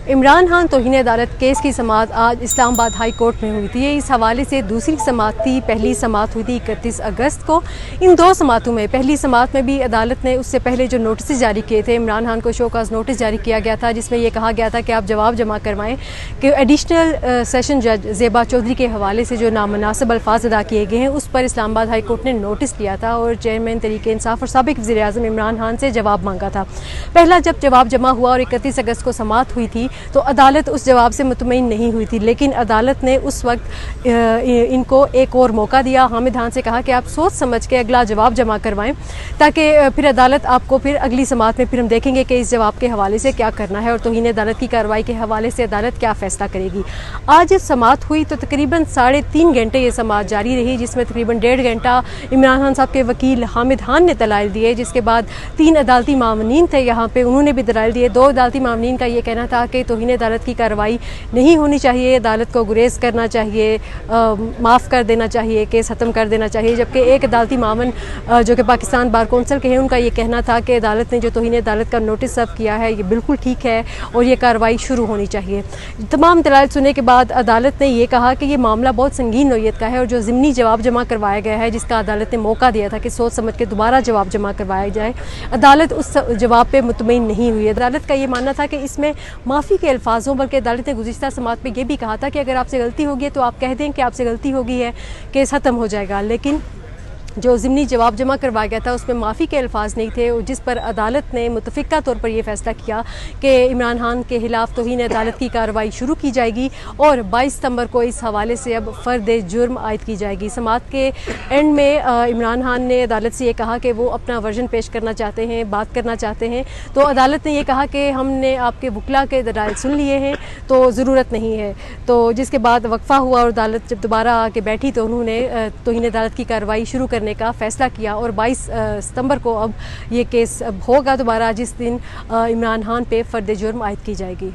इमरान खान तौहीन अदालत केस की समाअत आज इस्लामाबाद हाई कोर्ट में हुई थी। इस हवाले से दूसरी समाअत थी। पहली समाअत हुई थी 31 अगस्त को। इन दो समाअतों में पहली समाअत में भी अदालत ने उससे पहले जो नोटिस जारी किए थे, इमरान खान को शो काज नोटिस जारी किया गया था, जिसमें यह कहा गया था कि आप जवाब जमा करवाएं कि एडिशनल सेशन जज ज़ेबा चौधरी के हवाले से जो नामनासिब अल्फाज अदा किए गए हैं उस पर इस्लामाबाद हाई कोर्ट ने नोटिस लिया था और चेयरमैन तहरीक इंसाफ और साबिक वज़ीर-ए-आज़म इमरान खान से जवाब मांगा था। पहला जब जवाब जमा हुआ और 31 अगस्त को समाअत हुई थी तो अदालत उस जवाब से मुतमईन नहीं हुई थी, लेकिन अदालत ने उस वक्त इनको एक और मौका दिया। हामिद खान से कहा कि आप सोच समझ के अगला जवाब जमा करवाएं ताकि फिर अदालत आपको फिर अगली समाअत में फिर हम देखेंगे कि इस जवाब के हवाले से क्या करना है और तौहीन अदालत की कार्रवाई के हवाले से अदालत क्या फ़ैसला करेगी। आज समाअत हुई तो तकरीबन 3.5 घंटे ये समाअत जारी रही, जिसमें तकरीबन 1.5 घंटा इमरान खान साहब के वकील हामिद खान ने दलाइल दिए, जिसके बाद 3 अदालती मामनीन थे यहाँ पे, उन्होंने भी दलाइल दिए। 2 अदालती मामनीन का ये कहना था कि तौहीन अदालत की कार्रवाई नहीं होनी चाहिए, अदालत को गुरेज करना चाहिए, माफ़ कर देना चाहिए, केस ख़त्म कर देना चाहिए। जबकि एक अदालती मामन जो कि पाकिस्तान बार कौंसिल के हैं, उनका ये कहना था कि अदालत ने जो तौहीन अदालत का नोटिस सर्व किया है ये बिल्कुल ठीक है और ये कार्रवाई शुरू होनी चाहिए। तमाम दलाइल सुनने के बाद अदालत ने यह कहा कि ये मामला बहुत संगीन नौयत का है और जो ज़िमनी जवाब जमा करवाया गया है, जिसका अदालत ने मौका दिया था कि सोच समझ के दोबारा जवाब जमा करवाया जाए, अदालत उस जवाब पर मुतमईन नहीं हुई। अदालत का ये मानना था कि इसमें माफ़ी के अल्फाज हों, बल्कि अदालत ने गुज़िश्ता समाअत में ये भी कहा था कि अगर आपसे गलती होगी है तो आप कह दें कि आपसे गलती हो गई है, केस ख़त्म हो जाएगा। लेकिन जो ज़िमनी जवाब जमा करवाया गया था उसमें माफ़ी के अल्फाज नहीं थे, जिस पर अदालत ने मुतफ़िक़ा तौर पर यह फ़ैसला किया कि इमरान खान के ख़िलाफ़ तौहीन अदालत की कार्रवाई शुरू की जाएगी और 22 सितंबर को इस हवाले से अब फ़र्द जुर्म आयद की जाएगी। समाअत के एंड में इमरान खान ने अदालत से ये कहा कि वो अपना वर्जन पेश करना चाहते हैं, बात करना चाहते हैं। तो अदालत ने यह कहा कि हमने आपके वकला के दलाइल सुन लिए हैं तो ज़रूरत नहीं है। तो जिसके बाद वक्फ़ा हुआ और अदालत जब दोबारा आके बैठी तो उन्होंने तौहीन अदालत की कार्रवाई शुरू करने का फैसला किया और 22 सितंबर को अब ये केस होगा दोबारा, जिस दिन इमरान खान पे फ़र्द जुर्म आयद की जाएगी।